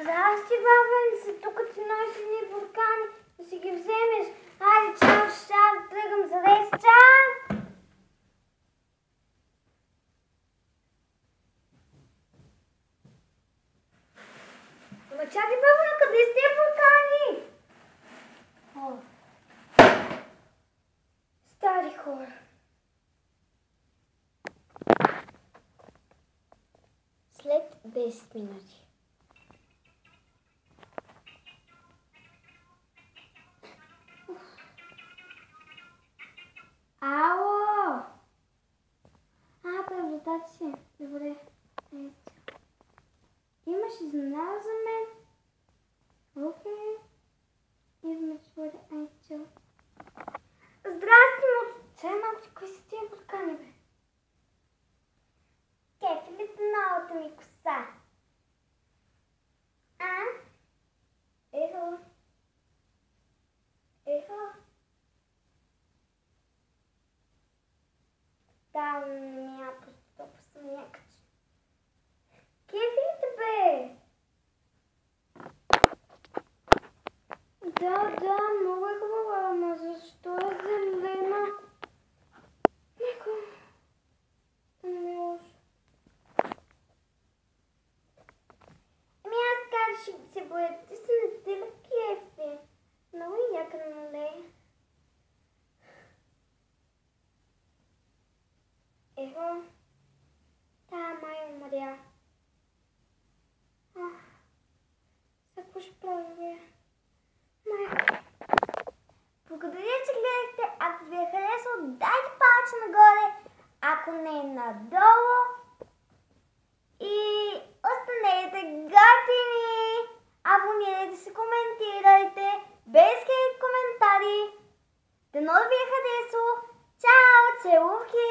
Здрасти, баба, са тук ти носи ни буркани, да си ги вземеш. Хайде, чао, ще тръгам за рейс, чао! Ама чакай, баба, къде сте буркани? О, стари хора. След 10 минути. Ало! Правдата си. Добре. Ето. Имаш изненада за мен? Окей. Идваме че бъде. Ето. Здрасти, момче, малко, кои са тия буркани, бе? Кефи ли те новата ми коса? А? Ехо. Ехо. Да, не ми я просто съм някакъв. Кефи ли те, бе? Да, много е хубава, ама защо е зелена? Леко. Не е лошо. Аз така ще се боя, ти се не те ли кефи? Много яка, нали? Ехо, тая май умря. Какво ще правя, бе? Майко. Благодаря, че гледахте. Ако ви е харесало, дайте палче нагоре. Ако не, надолу. И останете готини. Абонирайте се, коментирайте. Без хейт коментари. Дано да ви е харесало. Чао, целувки!